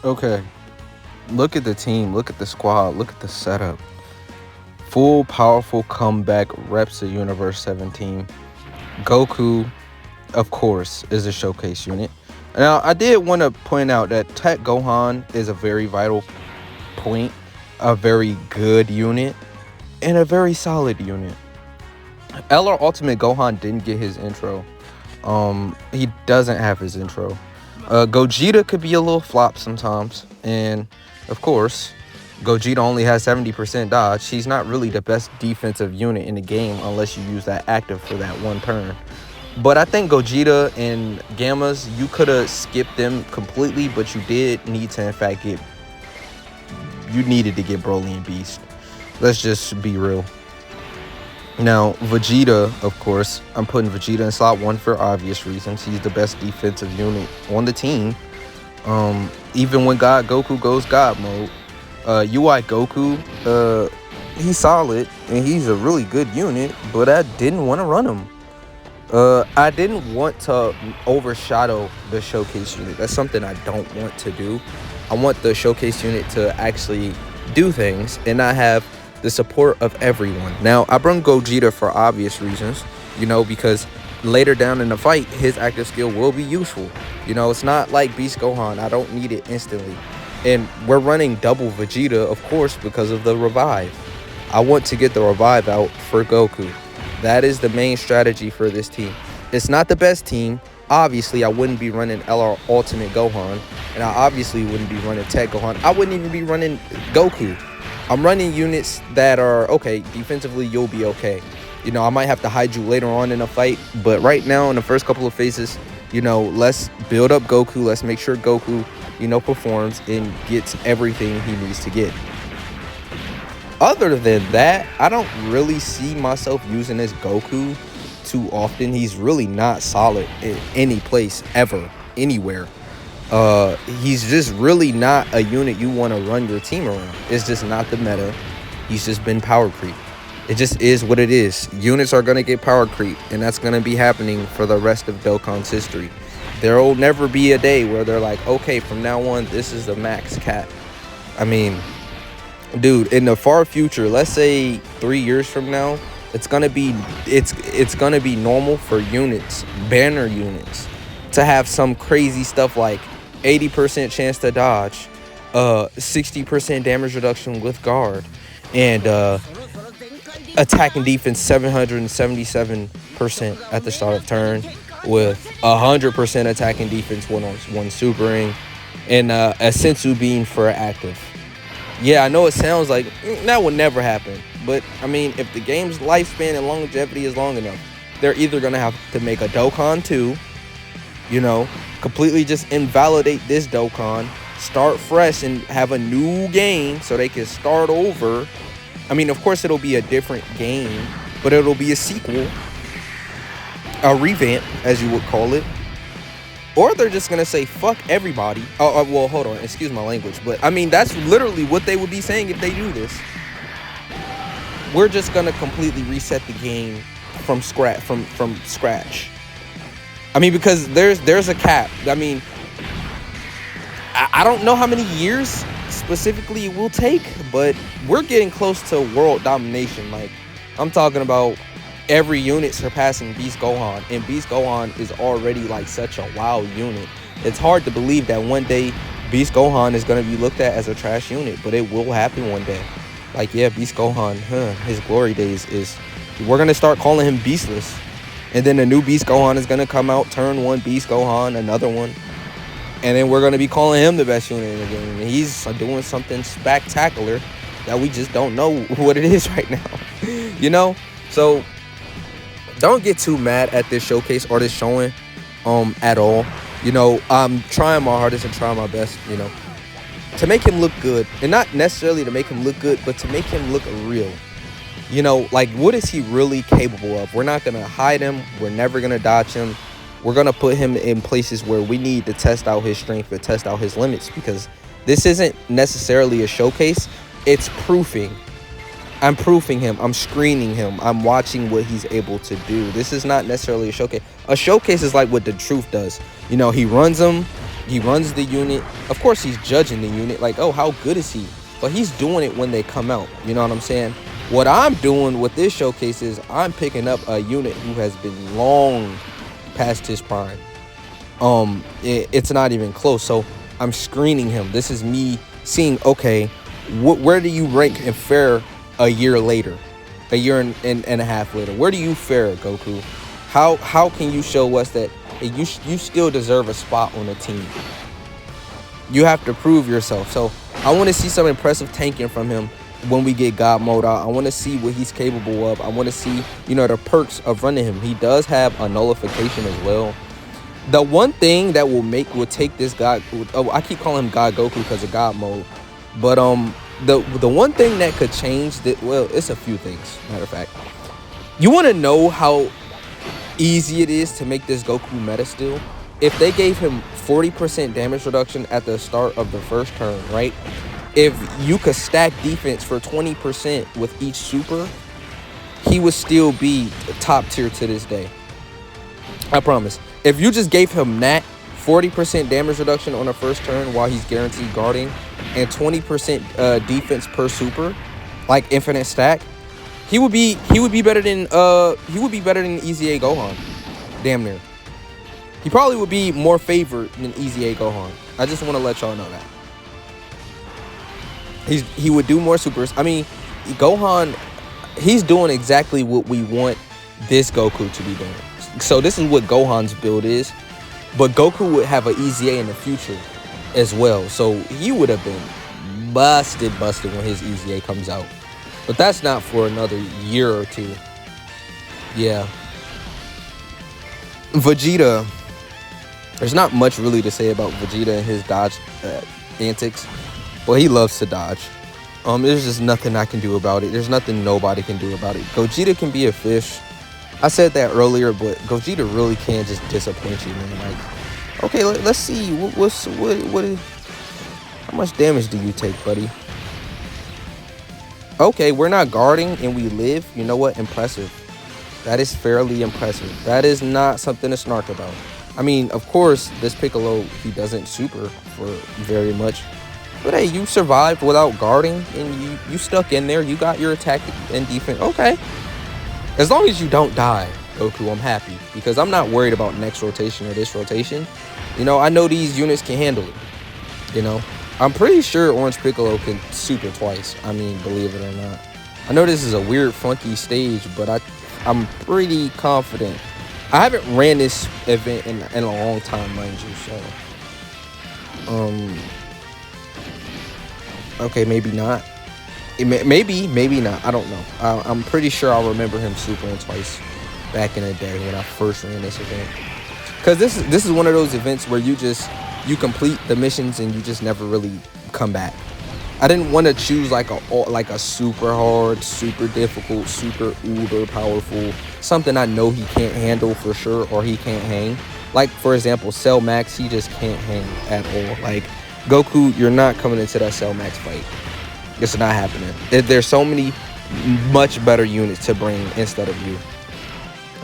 Okay, look at the team, look at the squad, look at the setup. Full powerful comeback reps of Universe 17. Goku, of course, is a showcase unit. Now, I did want to point out that Tech Gohan is a very vital point, a very good unit, and a very solid unit. LR Ultimate Gohan didn't get his intro. He doesn't have his intro. Gogeta could be a little flop sometimes, and of course, Gogeta only has 70% dodge. He's not really the best defensive unit in the game unless you use that active for that one turn. But I think Gogeta and Gammas, you could have skipped them completely, but you did need to, in fact, you needed to get Broly and Beast. Let's just be real. Now, Vegeta, of course, I'm putting Vegeta in slot 1 for obvious reasons. He's the best defensive unit on the team. Even when God Goku goes God mode, UI Goku, he's solid, and he's a really good unit, but I didn't want to run him. I didn't want to overshadow the showcase unit. That's something I don't want to do. I want the showcase unit to actually do things and not have the support of everyone. Now, I bring Gogeta for obvious reasons, because later down in the fight, his active skill will be useful. It's not like Beast Gohan. I don't need it instantly. And we're running double Vegeta, of course, because of the revive. I want to get the revive out for Goku. That is the main strategy for this team. It's not the best team. Obviously, I wouldn't be running LR Ultimate Gohan, and I obviously wouldn't be running Tech Gohan. I wouldn't even be running Goku. I'm running units that are, okay, defensively, you'll be okay. I might have to hide you later on in a fight, but right now, in the first couple of phases, let's build up Goku. Let's make sure Goku, performs and gets everything he needs to get. Other than that, I don't really see myself using this Goku too often. He's really not solid in any place, ever, anywhere. He's just really not a unit you want to run your team around. It's just not the meta. He's just been power creep. It just is what it is. Units are going to get power creep, and that's going to be happening for the rest of Dokkan's history. There will never be a day where they're like, okay, from now on, this is the max cap. I mean, dude, in the far future, let's say 3 years from now, it's gonna be normal for units, banner units, to have some crazy stuff like 80% chance to dodge, 60% damage reduction with guard, and attack and defense 777% at the start of turn, with 100% attack and defense one supering, and a sensu beam for active. Yeah, I know it sounds like that would never happen, but I mean, if the game's lifespan and longevity is long enough, they're either gonna have to make a Dokkan 2, completely just invalidate this Dokkan, start fresh and have a new game so they can start over. I mean, of course it'll be a different game, but it'll be a sequel, a revamp, as you would call it. Or they're just going to say, fuck everybody. Well, hold on. Excuse my language. But, I mean, that's literally what they would be saying if they do this. We're just going to completely reset the game from scratch. I mean, because there's a cap. I mean, I don't know how many years specifically it will take, but we're getting close to world domination. Like, I'm talking about every unit surpassing Beast Gohan, and Beast Gohan is already like such a wow unit. It's hard to believe that one day Beast Gohan is going to be looked at as a trash unit, but it will happen one day. Like, yeah, Beast Gohan, his glory days is, we're going to start calling him Beastless, and then a new Beast Gohan is going to come out, turn 1 Beast Gohan, another one, and then we're going to be calling him the best unit in the game, and he's doing something spectacular that we just don't know what it is right now. So don't get too mad at this showcase or this showing at all. I'm trying my hardest and trying my best, to make him look good. And not necessarily to make him look good, but to make him look real. Like, what is he really capable of? We're not going to hide him. We're never going to dodge him. We're going to put him in places where we need to test out his strength and test out his limits, because this isn't necessarily a showcase. It's proofing. I'm proofing him. I'm screening him. I'm watching what he's able to do. This is not necessarily a showcase. A showcase is like what the truth does. He runs them, He runs the unit. Of course, he's judging the unit. Like, oh, how good is he? But he's doing it when they come out. You know what I'm saying? What I'm doing with this showcase is I'm picking up a unit who has been long past his prime. It's not even close. So I'm screening him. This is me seeing, okay, where do you rank and fare a year later, a year and a half later? Where do you fare, Goku? How can you show us that you still deserve a spot on the team? You have to prove yourself. So I want to see some impressive tanking from him when we get God mode out. I want to see what he's capable of. I want to see, the perks of running him. He does have a nullification as well. The one thing that will take this God, I keep calling him God Goku because of God mode, but the one thing that could change that, well, it's a few things. Matter of fact, you want to know how easy it is to make this Goku meta still? If they gave him 40% damage reduction at the start of the first turn, right? If you could stack defense for 20% with each super, he would still be top tier to this day. I promise. If you just gave him that 40% damage reduction on the first turn while he's guaranteed guarding and 20% defense per super, like infinite stack, he would be better than Easy A Gohan. Damn near. He probably would be more favored than Easy A Gohan. I just want to let y'all know that. He would do more supers. I mean, Gohan, he's doing exactly what we want this Goku to be doing. So this is what Gohan's build is. But Goku would have an Easy A in the future as well. So he would have been busted when his Easy A comes out. But that's not for another year or two. Yeah. Vegeta. There's not much really to say about Vegeta and his dodge antics. Well, he loves to dodge. There's just nothing I can do about it. There's nothing nobody can do about it. Gogeta can be a fish. I said that earlier, but Gogeta really can just disappoint you, man. Like, okay, let's see. How much damage do you take, buddy? Okay, we're not guarding and we live. You know what? Impressive. That is fairly impressive. That is not something to snark about. I mean, of course, this Piccolo, he doesn't super for very much. But hey, you survived without guarding and you stuck in there. You got your attack and defense. Okay. As long as you don't die, Goku, I'm happy. Because I'm not worried about next rotation or this rotation. I know these units can handle it. I'm pretty sure Orange Piccolo can super twice. I mean, believe it or not. I know this is a weird, funky stage, but I'm pretty confident. I haven't ran this event in a long time, mind you, so... Okay, maybe not. Maybe not. I don't know. I'm pretty sure I'll remember him supering twice back in the day when I first ran this event. Because this is one of those events where you complete the missions and you just never really come back. I didn't want to choose like a super hard, super difficult, super uber powerful, something I know he can't handle for sure or he can't hang. Like, for example, Cell Max, he just can't hang at all. Like, Goku, you're not coming into that Cell Max fight. It's not happening. There's so many much better units to bring instead of you.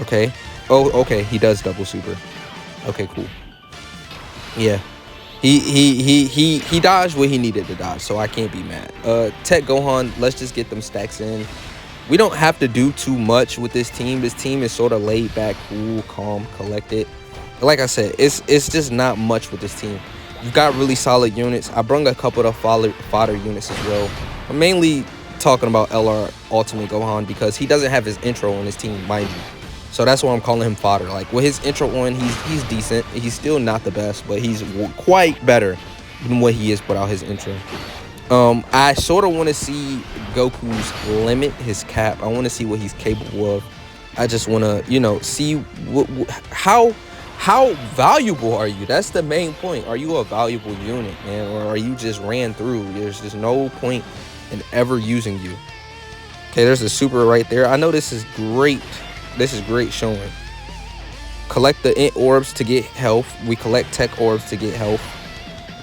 Okay. Oh, okay. He does double super. Okay, cool. Yeah. He dodged what he needed to dodge, so I can't be mad. Tech Gohan, let's just get them stacks in. We don't have to do too much with this team. This team is sort of laid back, cool, calm, collected. Like I said, it's just not much with this team. You've got really solid units. I brung a couple of fodder units as well. I'm mainly talking about LR Ultimate Gohan because he doesn't have his intro on his team, mind you. So that's why I'm calling him fodder. Like, with his intro on, he's decent. He's still not the best, but he's quite better than what he is without his intro. I sort of want to see Goku's limit, his cap. I want to see what he's capable of. I just want to, see how valuable are you? That's the main point. Are you a valuable unit, man? Or are you just ran through? There's just no point in ever using you. Okay, there's a super right there. I know this is great. This is great showing. Collect the int orbs to get health. We collect tech orbs to get health.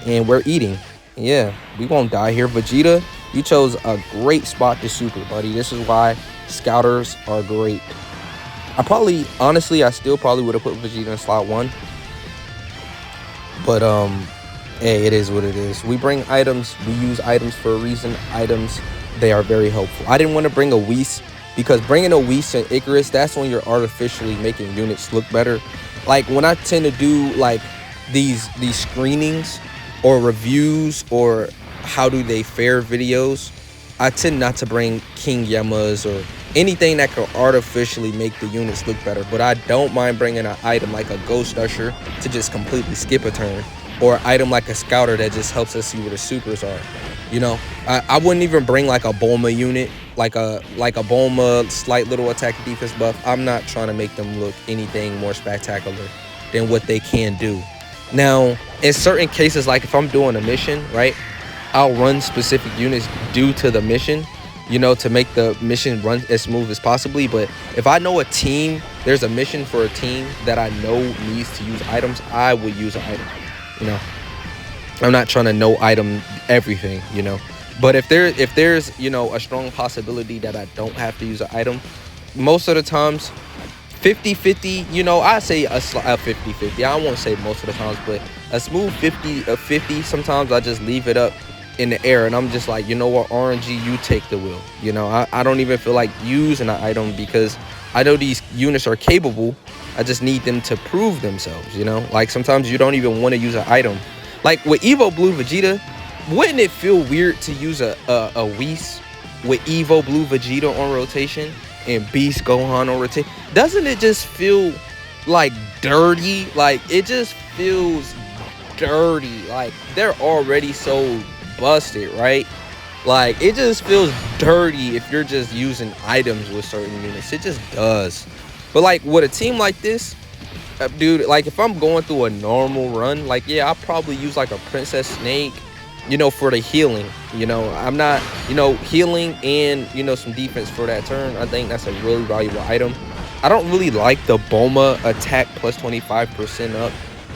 And we're eating. Yeah, we won't die here. Vegeta, you chose a great spot to super, buddy. This is why scouters are great. I still probably would have put Vegeta in slot 1. But hey, it is what it is. We bring items, we use items for a reason. Items, they are very helpful. I didn't want to bring a Whis because bringing a Whis and Icarus, that's when you're artificially making units look better. Like when I tend to do like these screenings or reviews or how do they fare videos, I tend not to bring King Yemas or anything that could artificially make the units look better. But I don't mind bringing an item like a Ghost Usher to just completely skip a turn, or an item like a Scouter that just helps us see where the supers are. You know, I wouldn't even bring like a Bulma unit, like a Bulma slight little attack and defense buff. I'm not trying to make them look anything more spectacular than what they can do. Now, in certain cases, like if I'm doing a mission, right, I'll run specific units due to the mission, you know, to make the mission run as smooth as possibly. But if I know a team, there's a mission for a team that I know needs to use items, I would use an item. You know, I'm not trying to no item everything, you know. But if there's you know, a strong possibility that I don't have to use an item, most of the times 50-50, you know, I say a 50-50. I won't say most of the times, but a smooth 50. Sometimes I just leave it up in the air and I'm just like, you know what, RNG, you take the wheel. You know, I don't even feel like using an item because I know these units are capable. I just need them to prove themselves, you know. Like sometimes you don't even want to use an item. Like with Evo Blue Vegeta, wouldn't it feel weird to use a Whis with Evo Blue Vegeta on rotation and Beast Gohan on rotation? Doesn't it just feel like dirty? Like it just feels dirty. Like they're already so busted, right? Like it just feels dirty if you're just using items with certain units. It just does. But like with a team like this, dude, like if I'm going through a normal run, like yeah, I'll probably use like a Princess Snake, you know, for the healing. You know, I'm not, you know, healing and, you know, some defense for that turn. I think that's a really valuable item. I don't really like the Bulma attack plus 25% up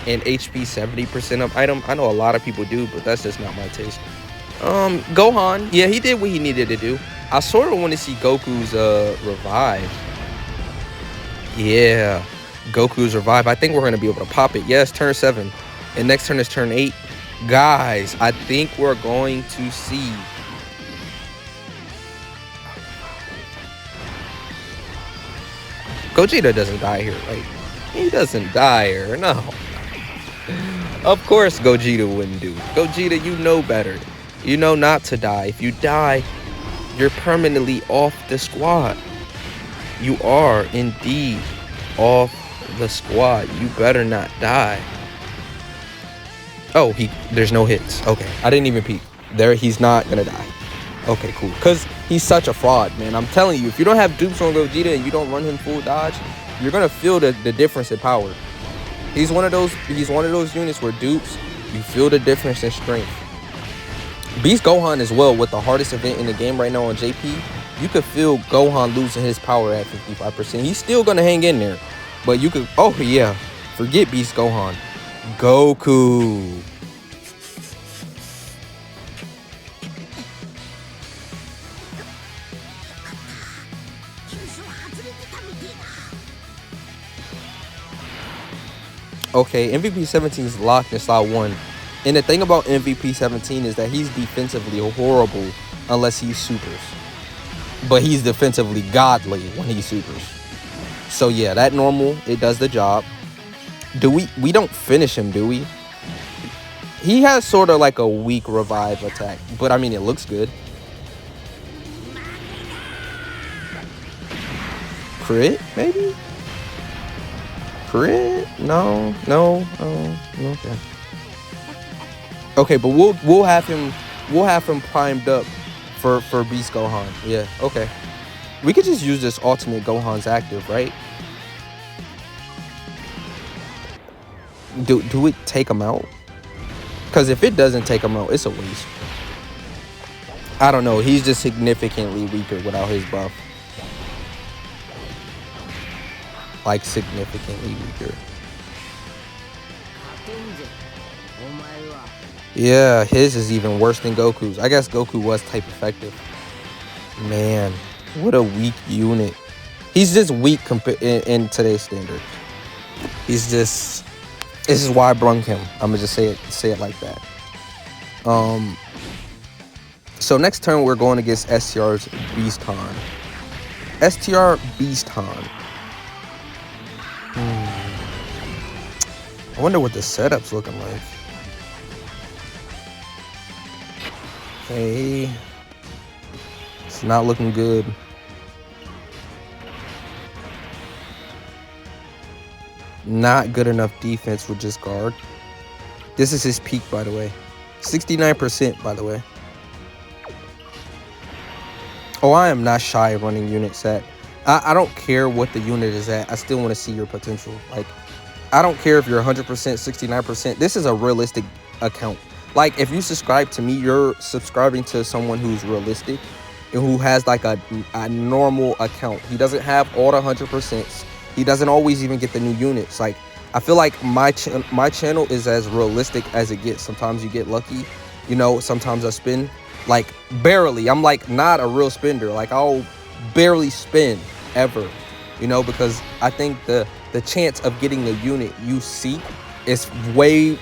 and HP 70% up item. I know a lot of people do, but that's just not my taste. Gohan, yeah, he did what he needed to do. I sort of want to see Goku's revive. Yeah, Goku's revive. I think we're going to be able to pop it. Yes, turn 7. And next turn is turn 8. Guys, I think we're going to see Gogeta doesn't die here, right? He doesn't die here, no. Of course Gogeta wouldn't do. Gogeta, you know better. You know not to die. If you die, you're permanently off the squad. You are indeed off the squad. You better not die. Oh, there's no hits. Okay, I didn't even peek. There, he's not gonna die. Okay, cool. Because he's such a fraud, man. I'm telling you, if you don't have dupes on Gogeta and you don't run him full dodge, you're gonna feel the difference in power. He's one of those units where dupes, you feel the difference in strength. Beast Gohan as well, with the hardest event in the game right now on JP, you could feel Gohan losing his power at 55%. He's still gonna hang in there, but you could, oh yeah, forget Beast Gohan. Goku. Okay, MVP 17 is locked in slot 1. And the thing about MVP 17 is that he's defensively horrible unless he supers. But he's defensively godly when he supers. So yeah, that normal, it does the job. We don't finish him, do we? He has sort of like a weak revive attack, but I mean, it looks good. Crit, maybe? Crit? No. Okay. Okay, but we'll have him primed up for Beast Gohan. Yeah, okay. We could just use this ultimate Gohan's active, right? Do it take him out? Because if it doesn't take him out, it's a waste. I don't know. He's just significantly weaker without his buff. Like, significantly weaker. Yeah, his is even worse than Goku's. I guess Goku was type effective. Man, what a weak unit. He's just weak in today's standards. He's just This is why I brung him. I'm gonna just say it like that. Um, so next turn we're going against STR's Beaston. STR Beaston. I wonder what the setup's looking like. Okay. It's not looking good. Not good enough defense with just guard. This is his peak, by the way. 69%, by the way. Oh, I am not shy running units at. I don't care what the unit is at. I still want to see your potential. Like, I don't care if you're 100%, 69%. This is a realistic account. Like, if you subscribe to me, you're subscribing to someone who's realistic and who has like a normal account. He doesn't have all the 100%. He doesn't always even get the new units. Like, I feel like my channel is as realistic as it gets. Sometimes you get lucky, you know, sometimes I spin, like, barely. I'm like not a real spender. Like, I'll barely spin ever, you know, because I think the chance of getting the unit you seek is way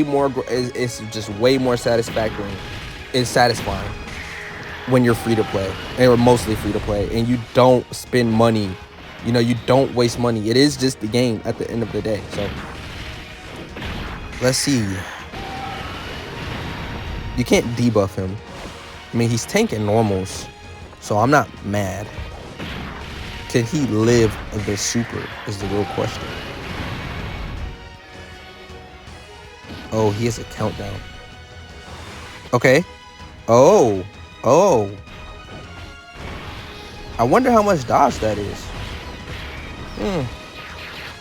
more, it's just way more satisfactory. It's satisfying when you're free to play, or mostly free to play, and you don't spend money. You know, you don't waste money. It is just the game at the end of the day. So let's see. You can't debuff him. I mean, he's tanking normals, so I'm not mad. Can he live the super is the real question. Oh, he has a countdown. Okay. Oh. I wonder how much dodge that is.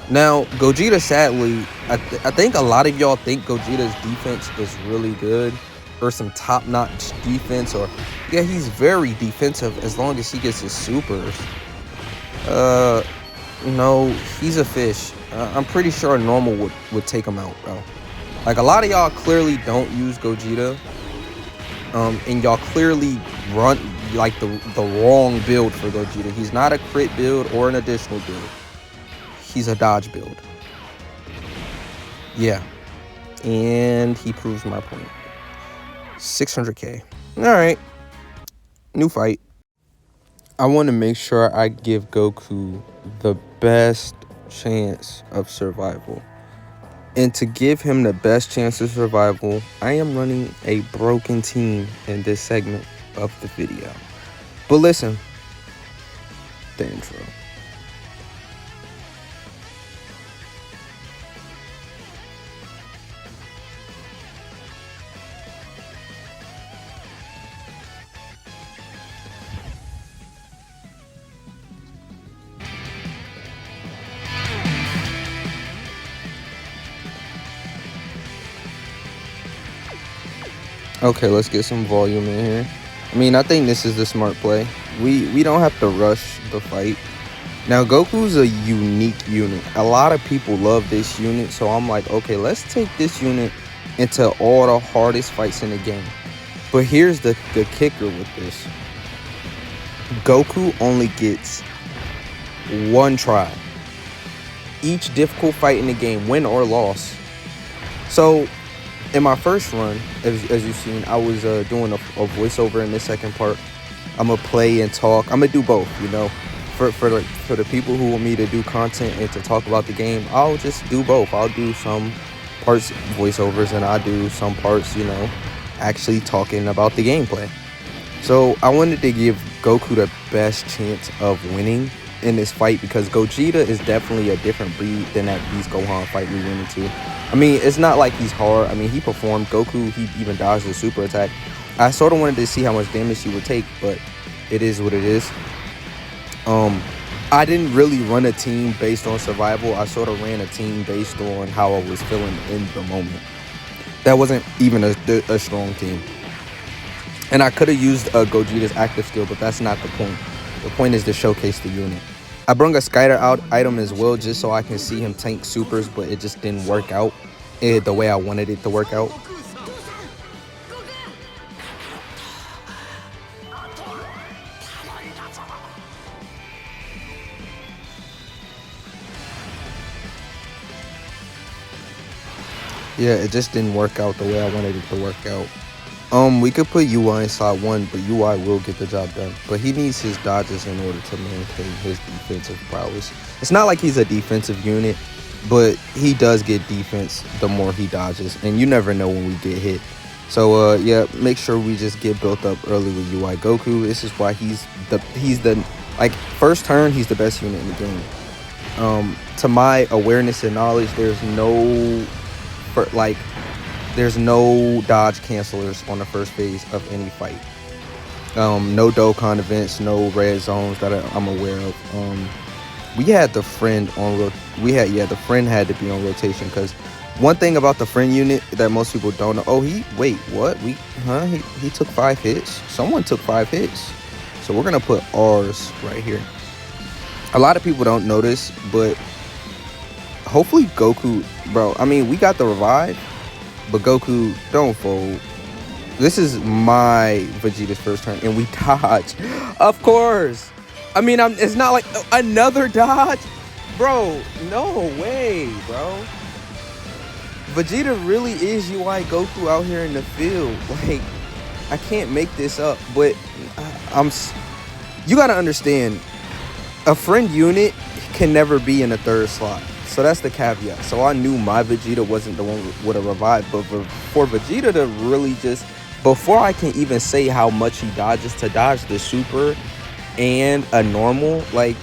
Now, Gogeta, sadly, I think a lot of y'all think Gogeta's defense is really good, or some top-notch defense, or yeah, he's very defensive as long as he gets his supers. No, he's a fish. I'm pretty sure normal would take him out, bro. Like, a lot of y'all clearly don't use Gogeta, and y'all clearly run like the wrong build for Gogeta. He's not a crit build or an additional build. He's a dodge build. Yeah. And he proves my point. 600k. All right. New fight. I want to make sure I give Goku the best chance of survival. And to give him the best chance of survival, I am running a broken team in this segment of the video. But listen, the intro. Okay, let's get some volume in here. I mean, I think this is the smart play. We don't have to rush the fight. Now, Goku's a unique unit. A lot of people love this unit, so I'm like, okay, let's take this unit into all the hardest fights in the game. But here's the kicker with this. Goku only gets one try. Each difficult fight in the game, win or loss. So, in my first run, as you've seen, I was doing a voiceover in this second part. I'm going to play and talk. I'm going to do both, you know. For the people who want me to do content and to talk about the game, I'll just do both. I'll do some parts voiceovers and I'll do some parts, you know, actually talking about the gameplay. So I wanted to give Goku the best chance of winning in this fight because Gogeta is definitely a different breed than that Beast Gohan fight we went into. I mean, it's not like he's hard. I mean, he performed. Goku, he even dodged the super attack. I sort of wanted to see how much damage he would take, but it is what it is. I didn't really run a team based on survival. I sort of ran a team based on how I was feeling in the moment. That wasn't even a strong team. And I could have used Gogeta's active skill, but that's not the point. The point is to showcase the unit. I brung a Skyder out item as well just so I can see him tank supers, but it just didn't work out the way I wanted it to work out. Yeah, it just didn't work out the way I wanted it to work out. We could put UI in slot 1, but UI will get the job done. But he needs his dodges in order to maintain his defensive prowess. It's not like he's a defensive unit, but he does get defense the more he dodges, and you never know when we get hit. So yeah, make sure we just get built up early with UI Goku. This is why he's the like first turn, he's the best unit in the game. To my awareness and knowledge, there's no dodge cancelers on the first phase of any fight. No Dokkan events, no red zones that I'm aware of. We had the friend on the friend had to be on rotation, because one thing about the friend unit that most people don't know. Oh, he took 5 hits. Someone took 5 hits. So we're gonna put ours right here. A lot of people don't notice, but hopefully Goku, bro. I mean, we got the revive, but Goku, don't fold. This is my Vegeta's first turn, and we dodge. Of course. I mean, it's not like another dodge. Bro, no way, bro. Vegeta really is UI Goku out here in the field. Like, I can't make this up, but you gotta understand, a friend unit can never be in the 3rd slot. So that's the caveat. So I knew my Vegeta wasn't the one with a revive, but for Vegeta to really just, before I can even say how much he dodges, to dodge the super and a normal, like,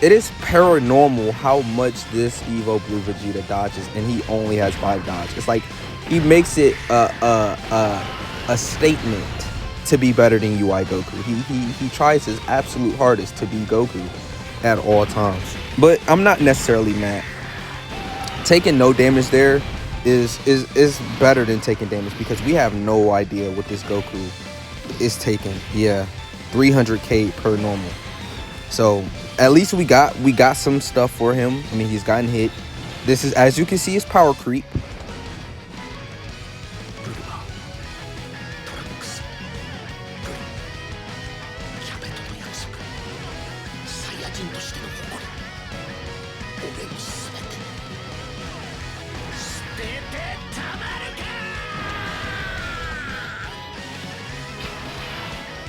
it is paranormal how much this Evo Blue Vegeta dodges, and he only has 5 dodge. It's like he makes it a statement to be better than UI Goku. He tries his absolute hardest to be Goku at all times. But I'm not necessarily mad. Taking no damage there is better than taking damage, because we have no idea what this Goku is taking. Yeah, 300k per normal. So at least we got some stuff for him. I mean, he's gotten hit. This is, as you can see, his power creep.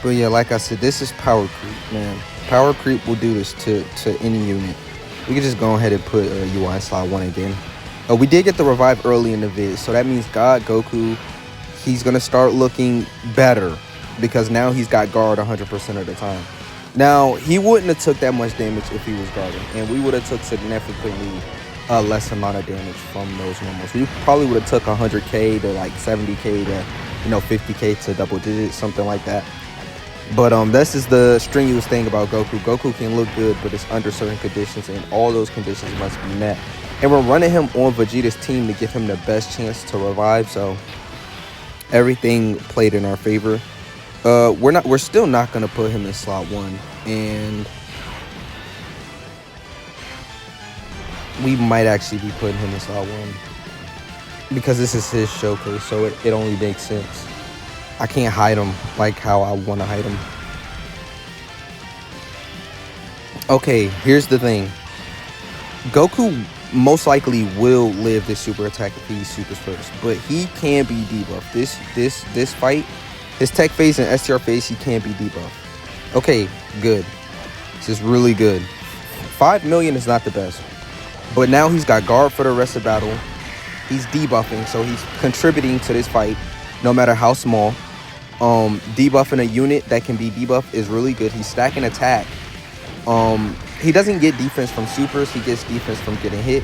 But yeah, like I said, this is power creep, man. Power creep will do this to any unit. We can just go ahead and put UI slot 1 again. We did get the revive early in the vid, so that means God Goku, he's gonna start looking better, because now he's got guard 100% of the time. Now, he wouldn't have took that much damage if he was guarding, and we would have took significantly less amount of damage from those normals. We probably would have took 100k to like 70k to 50k to double digits, something like that. But this is the strenuous thing about Goku. Goku can look good, but it's under certain conditions, and all those conditions must be met. And we're running him on Vegeta's team to give him the best chance to revive, so everything played in our favor. We're still not gonna put him in slot 1, and we might actually be putting him in slot 1 because this is his showcase, so it only makes sense. I can't hide him like how I want to hide him. Okay, here's the thing. Goku most likely will live this super attack if he supers first, but he can be debuffed. This fight, his tech phase and STR phase, he can be debuffed. Okay, good. This is really good. 5 million is not the best, but now he's got guard for the rest of battle. He's debuffing, so he's contributing to this fight, no matter how small. Debuffing a unit that can be debuffed is really good. He's stacking attack. He doesn't get defense from supers, he gets defense from getting hit,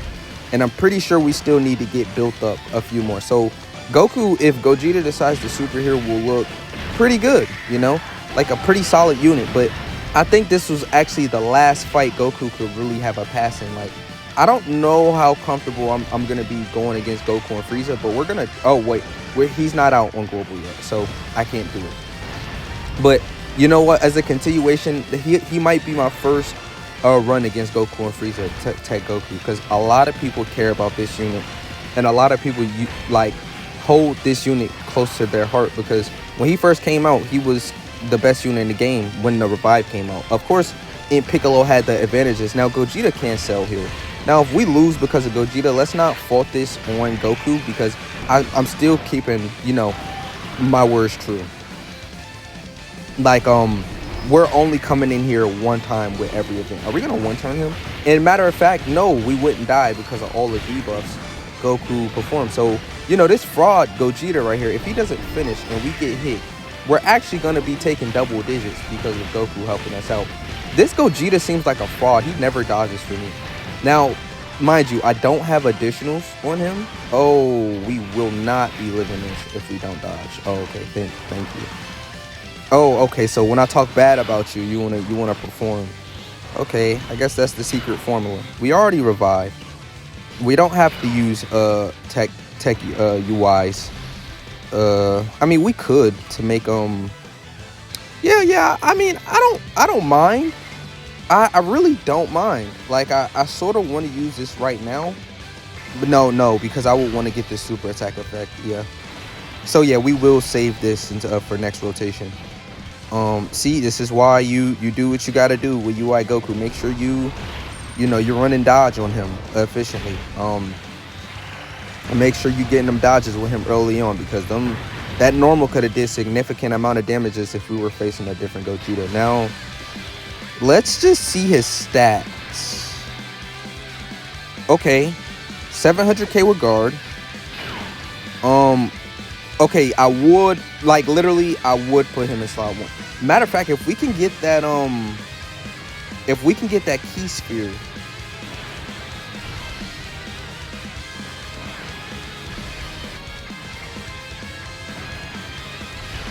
and I'm pretty sure we still need to get built up a few more. So Goku, if Gogeta decides to super here, will look pretty good, like a pretty solid unit. But I think this was actually the last fight Goku could really have a passing. Like, I don't know how comfortable I'm gonna be going against Goku and Frieza, but we're gonna. Oh wait, he's not out on global yet, so I can't do it. But you know what? As a continuation, he might be my first run against Goku and Frieza, Tech Goku, because a lot of people care about this unit, and a lot of people hold this unit close to their heart, because when he first came out, he was the best unit in the game when the revive came out. Of course, Piccolo had the advantages. Now Gogeta can't sell here. Now, if we lose because of Gogeta, let's not fault this on Goku, because I'm still keeping, you know, my words true. Like, we're only coming in here one time with every event. Are we gonna one-turn him? And matter of fact, no, we wouldn't die because of all the debuffs Goku performed. So, you know, this fraud Gogeta right here, if he doesn't finish and we get hit, we're actually gonna be taking double digits because of Goku helping us out. This Gogeta seems like a fraud. He never dodges for me. Now, mind you, I don't have additionals on him. Oh, we will not be living this if we don't dodge. Oh, okay, thank you. Oh, okay, so when I talk bad about you, you wanna perform. Okay, I guess that's the secret formula. We already revived. We don't have to use tech UIs. I mean, we could to make yeah. I mean, I don't mind. I really don't mind. Like, I sort of want to use this right now, but no, because I would want to get this super attack effect. Yeah. So yeah, we will save this into for next rotation. See, this is why you do what you got to do with UI Goku. Make sure you're running dodge on him efficiently. Make sure you're getting them dodges with him early on, because that normal could have did significant amount of damages if we were facing a different Gogeta. Now, let's just see his stats. Okay, 700k with guard. Okay, I would, like, literally, I would put him in slot 1. Matter of fact, if we can get that key sphere.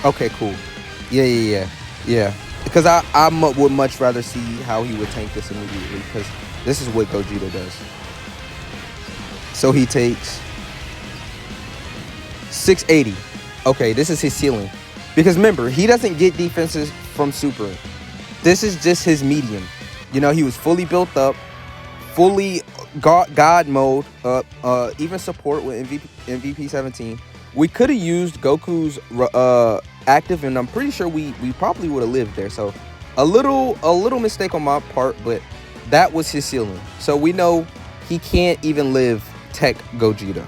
Okay, cool. Yeah. Because I would much rather see how he would tank this immediately, because this is what Gogeta does. So he takes 680. Okay, this is his ceiling. Because remember, he doesn't get defenses from Super. This is just his medium. You know, he was fully built up, fully God mode, even support with MVP 17. We could have used Goku's active, and I'm pretty sure we probably would have lived there. So a little mistake on my part, but that was his ceiling. So we know he can't even live Tech Gogeta.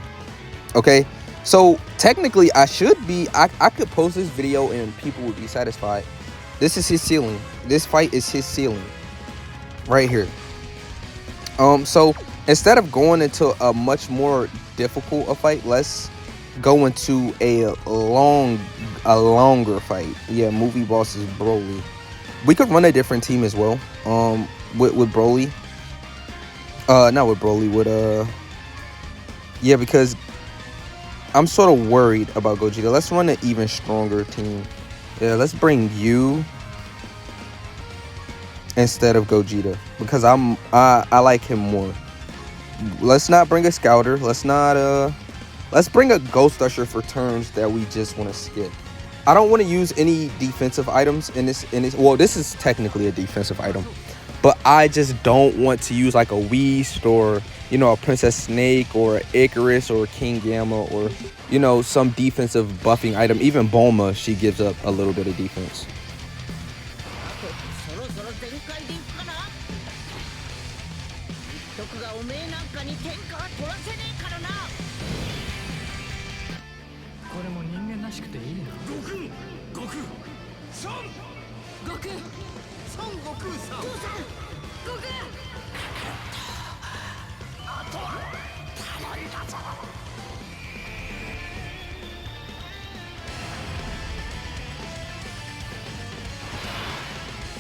Okay, so technically I could post this video and people would be satisfied. This is his ceiling. This fight is his ceiling right here. So instead of going into a much more difficult a fight, let's go into a longer fight. Yeah, movie boss is Broly. We could run a different team as well. With Broly. Not with Broly, with yeah, because I'm sort of worried about Gogeta. Let's run an even stronger team. Yeah, let's bring you instead of Gogeta, because I like him more. Let's not bring a Scouter. Let's bring a Ghost Usher for turns that we just want to skip. I don't want to use any defensive items in this. Well, this is technically a defensive item, but I just don't want to use like a Whis or, you know, a Princess Snake or an Icarus or a King Gamma, or, you know, some defensive buffing item. Even Bulma, she gives up a little bit of defense.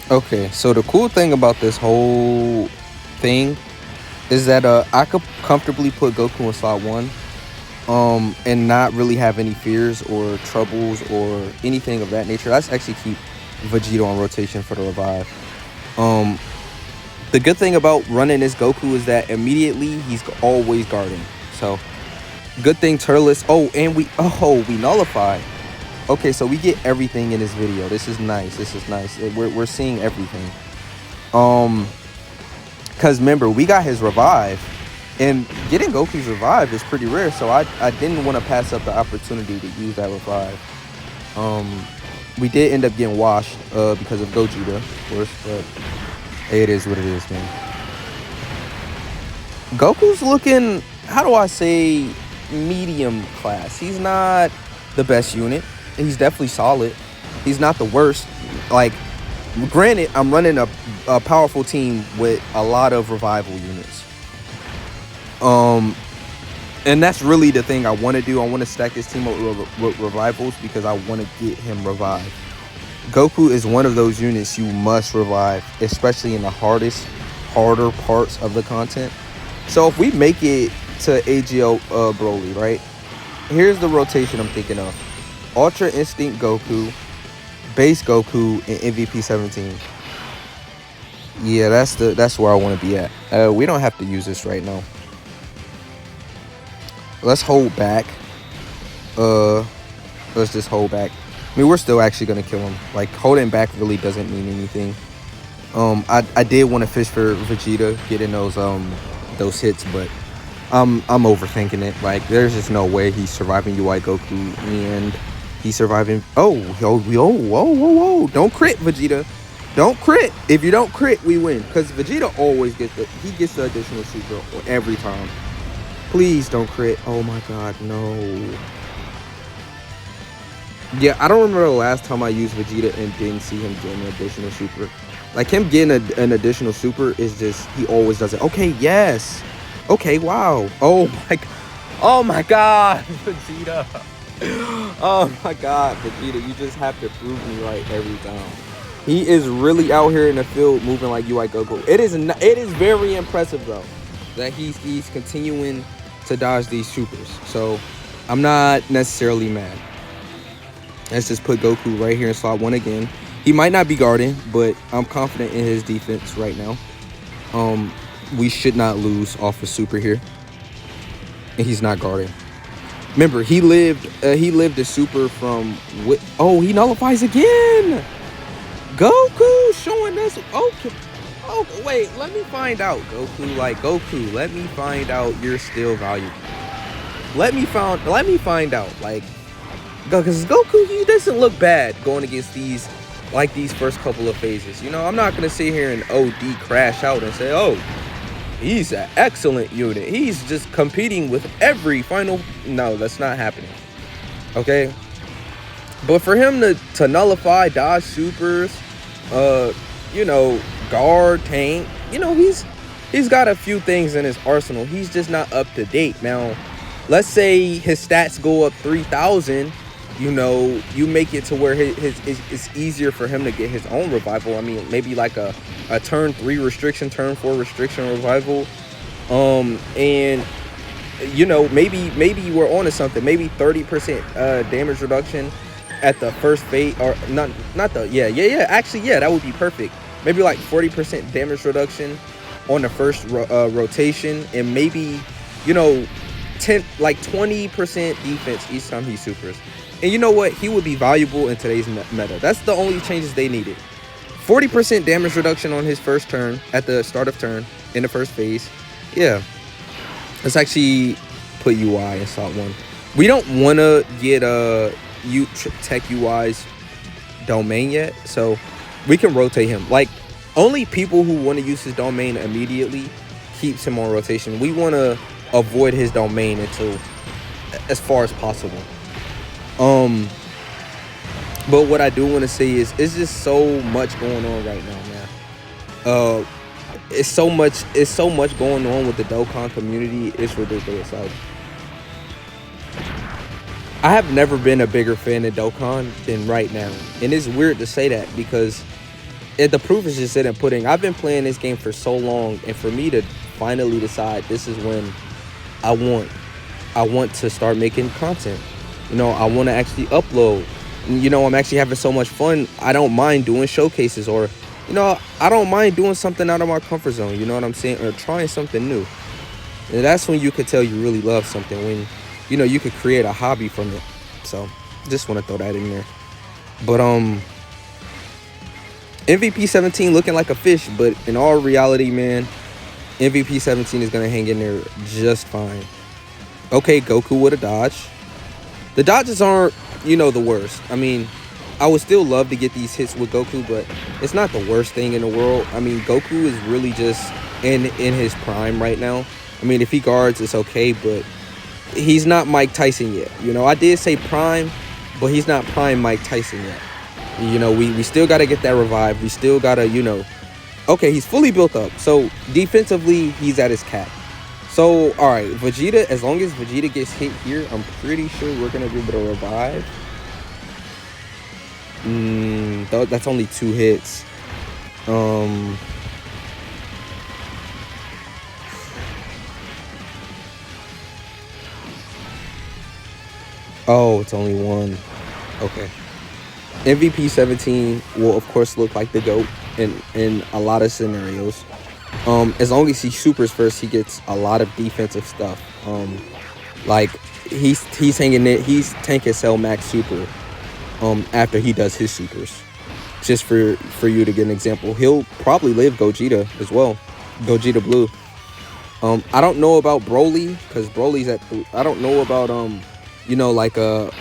Okay, so the cool thing about this whole thing is that I could comfortably put Goku in slot 1 and not really have any fears or troubles or anything of that nature. Let's actually keep Vegeta on rotation for the revive. The good thing about running this Goku is that immediately he's always guarding. So good thing Turles. Oh, and we nullify. Okay, so we get everything in this video. This is nice. We're seeing everything. Because remember, we got his revive, and getting Goku's revive is pretty rare. So I didn't want to pass up the opportunity to use that revive. We did end up getting washed because of Gogeta, of course, but it is what it is, man. Goku's looking, how do I say, medium class. He's not the best unit. He's definitely solid. He's not the worst. Like, granted, I'm running a powerful team with a lot of revival units. And that's really the thing I want to do. I want to stack this team with revivals because I want to get him revived. Goku is one of those units you must revive, especially in the harder parts of the content. So if we make it to AGL Broly, right? Here's the rotation I'm thinking of. Ultra Instinct Goku, Base Goku, and MVP 17. Yeah, that's where I want to be at. We don't have to use this right now. Let's hold back. Let's just hold back. I mean, we're still actually gonna kill him. Like, holding back really doesn't mean anything. I did want to fish for Vegeta getting those hits, but I'm overthinking it. Like, there's just no way he's surviving UI Goku, and he's surviving. Whoa! Don't crit, Vegeta. Don't crit. If you don't crit, we win. Because Vegeta always gets the additional super every time. Please don't crit. Oh my god, no. Yeah, I don't remember the last time I used Vegeta and didn't see him getting an additional super. Like, him getting an additional super is just, he always does it. Okay, yes. Okay, wow. Oh my god, Vegeta. Oh my god, Vegeta, you just have to prove me right every time. He is really out here in the field moving like UI Goku. It is very impressive though that he's continuing to dodge these supers. So I'm not necessarily mad. Let's just put Goku right here in slot 1 again. He might not be guarding, but I'm confident in his defense right now. We should not lose off a super here. And he's not guarding. Remember, he lived a super from... he nullifies again! Goku showing us... Okay. Oh, wait, let me find out, Goku. Like, Goku, let me find out you're still valuable. Let me find out, like... Because Goku, he doesn't look bad going against these first couple of phases. You know, I'm not going to sit here and OD crash out and say, oh, he's an excellent unit. He's just competing with every final... No, that's not happening. Okay? But for him to nullify, dodge supers, you know, guard, tank, you know, he's got a few things in his arsenal. He's just not up to date. Now, let's say his stats go up 3,000. You know, you make it to where it's easier for him to get his own revival. I mean, maybe like a turn 3 restriction, turn 4 restriction revival. And you know, maybe we're on to something. Maybe 30% damage reduction at the first phase, or actually, that would be perfect. Maybe like 40% damage reduction on the first rotation, and maybe, you know, 20% defense each time he supers. And you know what? He would be valuable in today's meta. That's the only changes they needed. 40% damage reduction on his first turn at the start of turn in the first phase. Yeah. Let's actually put UI in slot 1. We don't want to get Tech UI's domain yet, so we can rotate him. Like, only people who want to use his domain immediately keeps him on rotation. We want to avoid his domain until as far as possible. But what I do want to say is, it's just so much going on right now, man. It's so much going on with the Dokkan community. It's ridiculous. Like, I have never been a bigger fan of Dokkan than right now, and it's weird to say that because the proof is just in pudding. I've been playing this game for so long, and for me to finally decide this is when I want to start making content. You know, I want to actually upload. You know, I'm actually having so much fun. I don't mind doing showcases, or, you know, I don't mind doing something out of my comfort zone. You know what I'm saying? Or trying something new. And that's when you could tell you really love something, when, you know, you could create a hobby from it. So, just want to throw that in there. But, MVP 17 looking like a fish, but in all reality, man, MVP 17 is going to hang in there just fine. Okay, Goku with a dodge. The dodges aren't, you know, the worst. I mean, I would still love to get these hits with Goku, but it's not the worst thing in the world. I mean, Goku is really just in his prime right now. I mean, if he guards, it's okay, but he's not Mike Tyson yet. You know, I did say prime, but he's not prime Mike Tyson yet. You know, we still got to get that revive. We still got to, you know, okay, he's fully built up. So defensively, he's at his cap. So, all right, Vegeta, as long as Vegeta gets hit here, I'm pretty sure we're going to be able to revive. That's only 2 hits. Oh, it's only 1. Okay. MVP 17 will, of course, look like the GOAT in a lot of scenarios. As long as he supers first, he gets a lot of defensive stuff. Like he's hanging it. He's tanking Cell Max super. After he does his supers, just for you to get an example, he'll probably live Gogeta as well. Gogeta Blue. I don't know about Broly because Broly's at. I don't know about you know, like I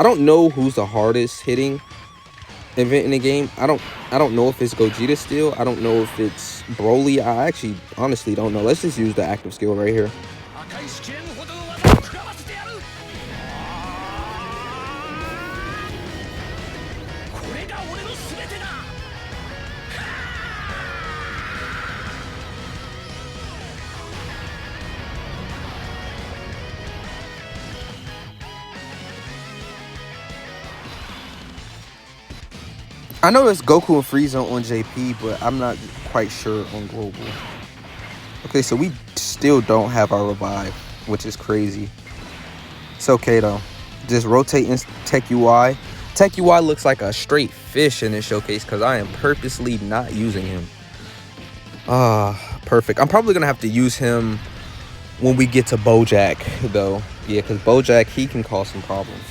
don't know who's the hardest hitting event in the game. I don't know if it's Gogeta still. I don't know if it's Broly. I actually honestly don't know. Let's just use the active skill right here. I know it's Goku and Frieza on JP, but I'm not quite sure on Global. Okay, so we still don't have our revive, which is crazy. It's okay, though. Just rotate in Tech UI. Tech UI looks like a straight fish in this showcase because I am purposely not using him. Perfect. I'm probably going to have to use him when we get to Bojack, though. Yeah, because Bojack, he can cause some problems.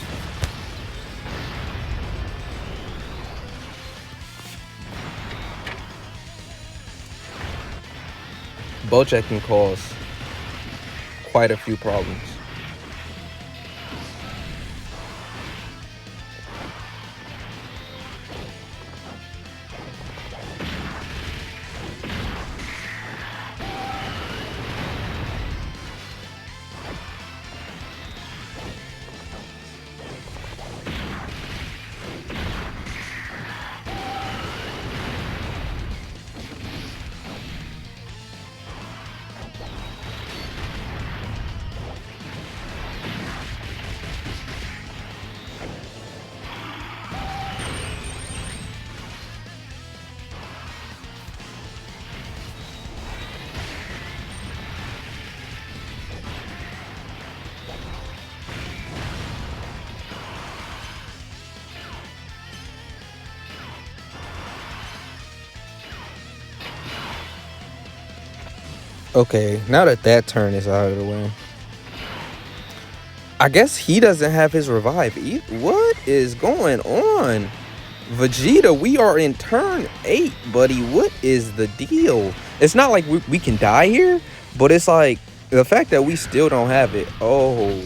Bojack can cause quite a few problems. Okay, now that turn is out of the way, I guess he doesn't have his revive either. What is going on? Vegeta, we are in turn 8, buddy. What is the deal? It's not like we can die here, but it's like the fact that we still don't have it. Oh.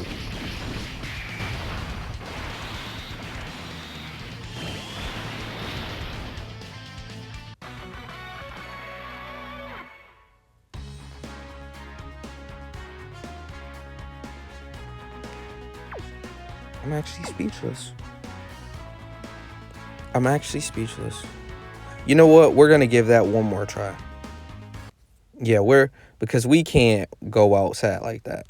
I'm actually speechless. I'm actually speechless. You know what? We're going to give that one more try. Yeah, because we can't go outside like that.